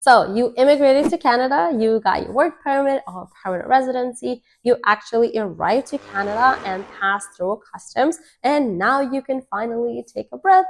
So you immigrated to Canada, you got your work permit or permanent residency, you actually arrived to Canada and passed through customs, and now you can finally take a breath.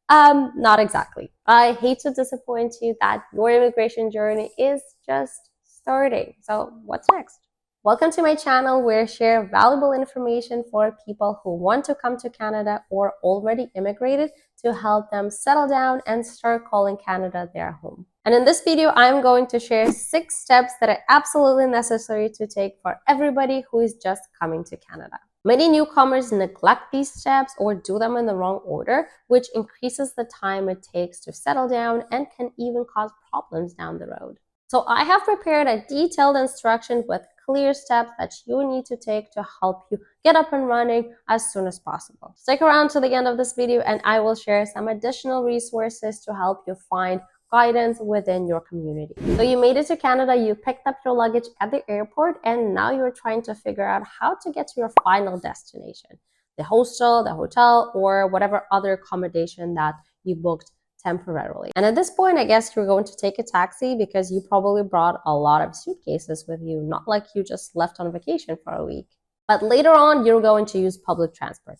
Not exactly. I hate to disappoint you that your immigration journey is just starting. So what's next? Welcome to my channel where I share valuable information for people who want to come to Canada or already immigrated to help them settle down and start calling Canada their home. And in this video, I'm going to share 6 steps that are absolutely necessary to take for everybody who is just coming to Canada. Many newcomers neglect these steps or do them in the wrong order, which increases the time it takes to settle down and can even cause problems down the road. So I have prepared a detailed instruction with clear steps that you need to take to help you get up and running as soon as possible. Stick around to the end of this video and I will share some additional resources to help you find guidance within your community. So you made it to Canada, you picked up your luggage at the airport, and now you're trying to figure out how to get to your final destination, the hostel, the hotel, or whatever other accommodation that you booked temporarily. And at this point, I guess you're going to take a taxi because you probably brought a lot of suitcases with you, not like you just left on vacation for a week. But later on, you're going to use public transport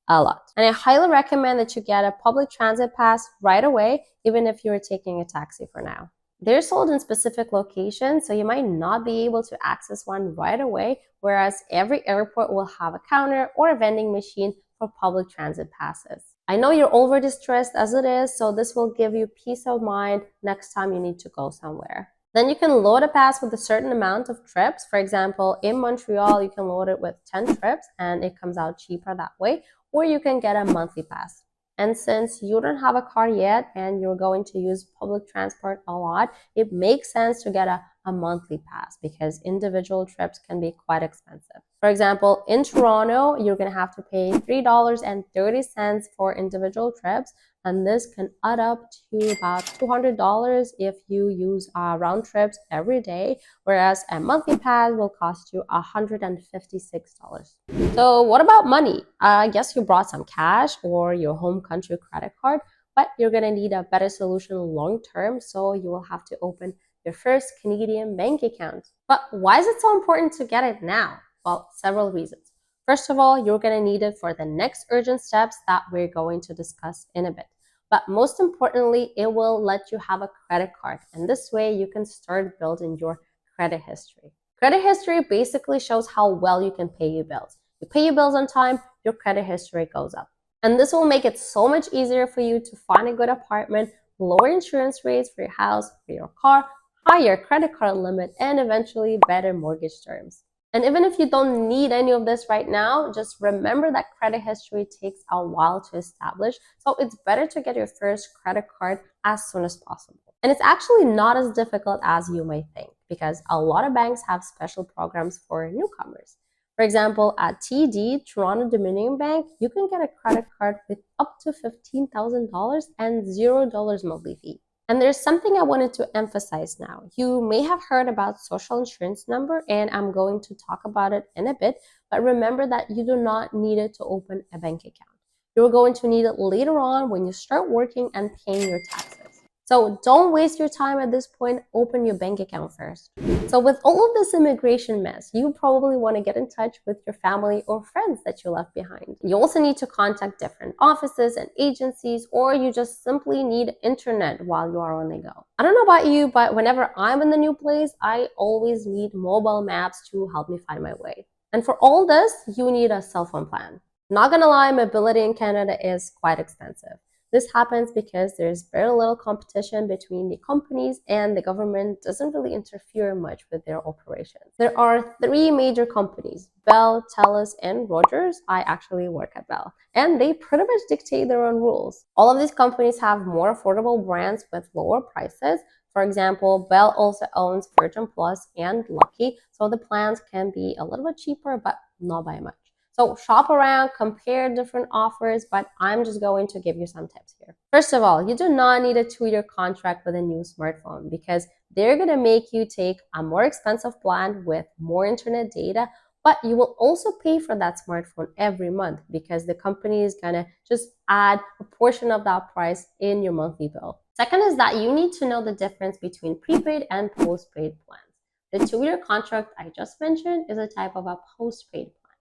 a lot. And I highly recommend that you get a public transit pass right away, even if you're taking a taxi for now. They're sold in specific locations, so you might not be able to access one right away, whereas every airport will have a counter or a vending machine for public transit passes. I know you're already stressed as it is, so this will give you peace of mind next time you need to go somewhere. Then you can load a pass with a certain amount of trips. For example, in Montreal, you can load it with 10 trips and it comes out cheaper that way, or you can get a monthly pass. And since you don't have a car yet and you're going to use public transport a lot, it makes sense to get a monthly pass because individual trips can be quite expensive. For example, in Toronto, you're going to have to pay $3.30 for individual trips, and this can add up to about $200 if you use round trips every day, whereas a monthly pass will cost you $156. So what about money? I guess you brought some cash or your home country credit card, but you're going to need a better solution long term, so you will have to open your first Canadian bank account. But why is it so important to get it now? Well, several reasons. First of all, you're going to need it for the next urgent steps that we're going to discuss in a bit. But most importantly, it will let you have a credit card, and this way you can start building your credit history. Credit history basically shows how well you can pay your bills. You pay your bills on time, your credit history goes up. And this will make it so much easier for you to find a good apartment, lower insurance rates for your house, for your car, higher credit card limit, and eventually better mortgage terms. And even if you don't need any of this right now, just remember that credit history takes a while to establish, so it's better to get your first credit card as soon as possible. And it's actually not as difficult as you may think because a lot of banks have special programs for newcomers. For example, at TD, Toronto Dominion Bank, you can get a credit card with up to $15,000 and $0 monthly fee. And there's something I wanted to emphasize now. You may have heard about social insurance number, and I'm going to talk about it in a bit, but remember that you do not need it to open a bank account. You're going to need it later on when you start working and paying your taxes. So don't waste your time at this point, open your bank account first. So with all of this immigration mess, you probably want to get in touch with your family or friends that you left behind. You also need to contact different offices and agencies, or you just simply need internet while you are on the go. I don't know about you, but whenever I'm in the new place, I always need mobile maps to help me find my way. And for all this, you need a cell phone plan. Not gonna lie, mobility in Canada is quite expensive. This happens because there's very little competition between the companies and the government doesn't really interfere much with their operations. There are 3 major companies, Bell, TELUS, and Rogers. I actually work at Bell, and they pretty much dictate their own rules. All of these companies have more affordable brands with lower prices. For example, Bell also owns Virgin Plus and Lucky, so the plans can be a little bit cheaper, but not by much. So shop around, compare different offers, but I'm just going to give you some tips here. First of all, you do not need a 2-year contract with a new smartphone because they're going to make you take a more expensive plan with more internet data, But you will also pay for that smartphone every month because the company is gonna just add a portion of that price in your monthly bill. Second is that you need to know the difference between prepaid and postpaid plans. The 2-year contract I just mentioned is a type of a postpaid plan.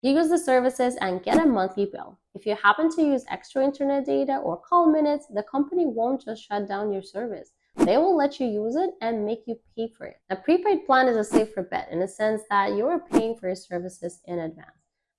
You use the services and get a monthly bill. If you happen to use extra internet data or call minutes, the company won't just shut down your service. They will let you use it and make you pay for it. A prepaid plan is a safer bet in the sense that you are paying for your services in advance.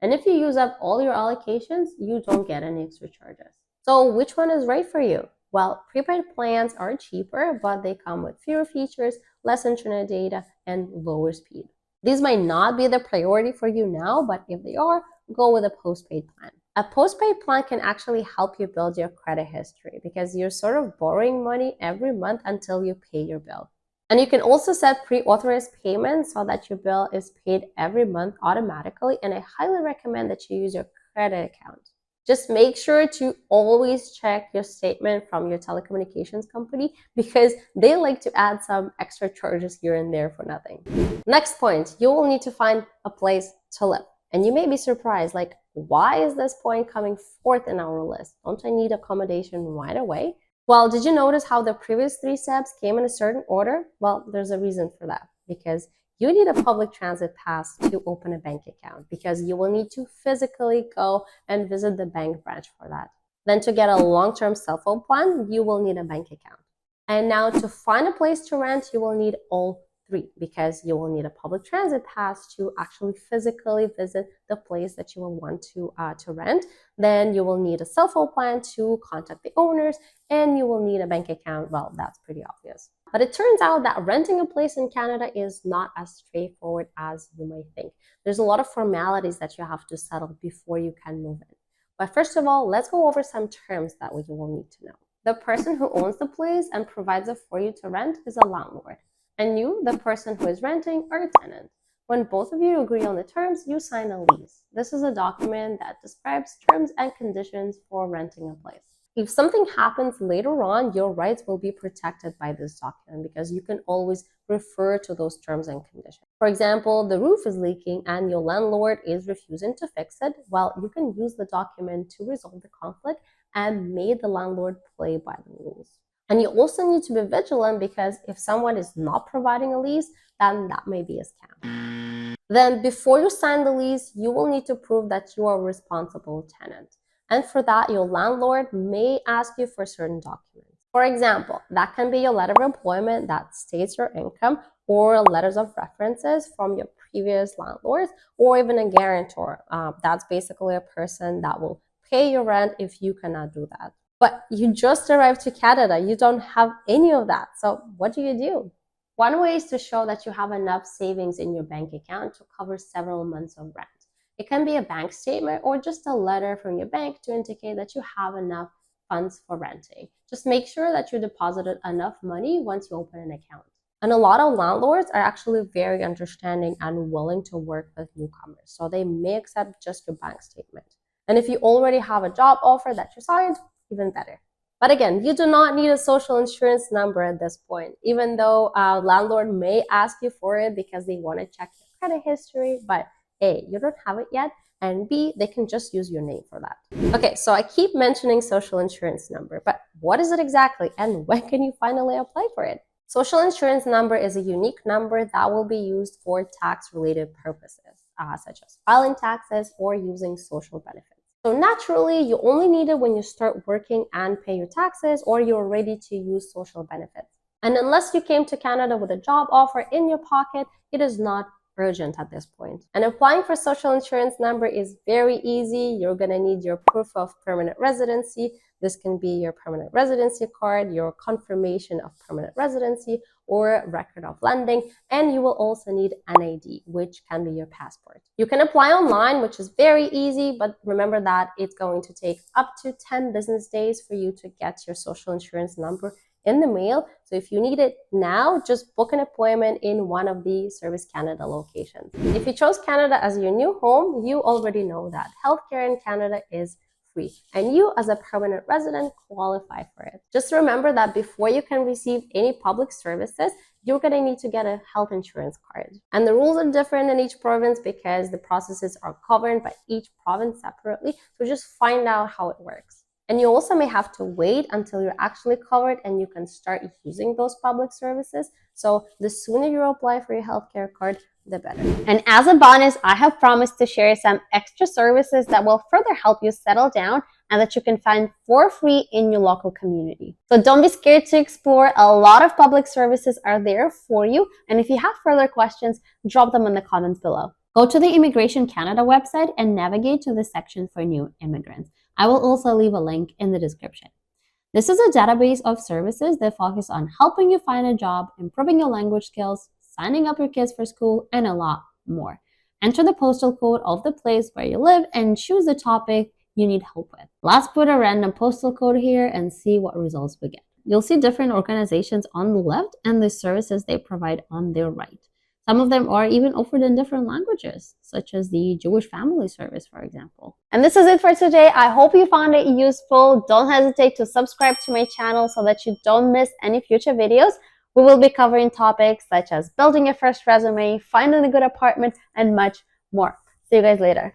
And if you use up all your allocations, you don't get any extra charges. So which one is right for you? Well, prepaid plans are cheaper, but they come with fewer features, less internet data, and lower speed. These might not be the priority for you now, but if they are, go with a postpaid plan. A postpaid plan can actually help you build your credit history because you're sort of borrowing money every month until you pay your bill. And you can also set pre-authorized payments so that your bill is paid every month automatically, and I highly recommend that you use your credit account. Just make sure to always check your statement from your telecommunications company because they like to add some extra charges here and there for nothing. Next point, you will need to find a place to live. And you may be surprised, like, why is this point coming fourth in our list? Don't I need accommodation right away? Well, did you notice how the previous 3 steps came in a certain order? Well, there's a reason for that, because you need a public transit pass to open a bank account because you will need to physically go and visit the bank branch for that. Then to get a long-term cell phone plan, you will need a bank account. And now to find a place to rent, you will need all 3 because you will need a public transit pass to actually physically visit the place that you will want to rent. Then you will need a cell phone plan to contact the owners, and you will need a bank account. Well, that's pretty obvious. But it turns out that renting a place in Canada is not as straightforward as you might think. There's a lot of formalities that you have to settle before you can move in. But first of all, let's go over some terms that you will need to know. The person who owns the place and provides it for you to rent is a landlord. And you, the person who is renting, are a tenant. When both of you agree on the terms, you sign a lease. This is a document that describes terms and conditions for renting a place. If something happens later on, your rights will be protected by this document because you can always refer to those terms and conditions. For example, the roof is leaking and your landlord is refusing to fix it. Well, you can use the document to resolve the conflict and make the landlord play by the rules. And you also need to be vigilant because if someone is not providing a lease, then that may be a scam. Then before you sign the lease, you will need to prove that you are a responsible tenant. And for that, your landlord may ask you for certain documents. For example, that can be your letter of employment that states your income, or letters of references from your previous landlords, or even a guarantor. That's basically a person that will pay your rent if you cannot do that. But you just arrived to Canada. You don't have any of that. So what do? One way is to show that you have enough savings in your bank account to cover several months of rent. It can be a bank statement or just a letter from your bank to indicate that you have enough funds for renting. Just make sure that you deposited enough money once you open an account. And a lot of landlords are actually very understanding and willing to work with newcomers. So they may accept just your bank statement. And if you already have a job offer that you signed, even better. But again, you do not need a social insurance number at this point, even though a landlord may ask you for it because they want to check your credit history. But A, you don't have it yet, and B, they can just use your name for that. Okay, so I keep mentioning social insurance number, but what is it exactly and when can you finally apply for it? Social insurance number is a unique number that will be used for tax-related purposes, such as filing taxes or using social benefits. So naturally, you only need it when you start working and pay your taxes or you're ready to use social benefits. And unless you came to Canada with a job offer in your pocket, it is not urgent at this point. And applying for social insurance number is very easy. You're going to need your proof of permanent residency. This can be your permanent residency card, your confirmation of permanent residency, or record of lending. And you will also need an ID, which can be your passport. You can apply online, which is very easy, but remember that it's going to take up to 10 business days for you to get your social insurance number in the mail. So if you need it now, just book an appointment in one of the Service Canada locations. If you chose Canada as your new home, you already know that healthcare in Canada is free, and you as a permanent resident qualify for it. Just remember that before you can receive any public services, you're going to need to get a health insurance card. And the rules are different in each province because the processes are governed by each province separately. So just find out how it works. And you also may have to wait until you're actually covered and you can start using those public services. So the sooner you apply for your healthcare card, the better. And as a bonus, I have promised to share some extra services that will further help you settle down and that you can find for free in your local community. So don't be scared to explore. A lot of public services are there for you. And if you have further questions, drop them in the comments below. Go to the Immigration Canada website and navigate to the section for new immigrants. I will also leave a link in the description. This is a database of services that focus on helping you find a job, improving your language skills, signing up your kids for school, and a lot more. Enter the postal code of the place where you live and choose the topic you need help with. Let's put a random postal code here and see what results we get. You'll see different organizations on the left and the services they provide on their right. Some of them are even offered in different languages, such as the Jewish Family Service, for example. And this is it for today. I hope you found it useful. Don't hesitate to subscribe to my channel so that you don't miss any future videos. We will be covering topics such as building your first resume, finding a good apartment, and much more. See you guys later.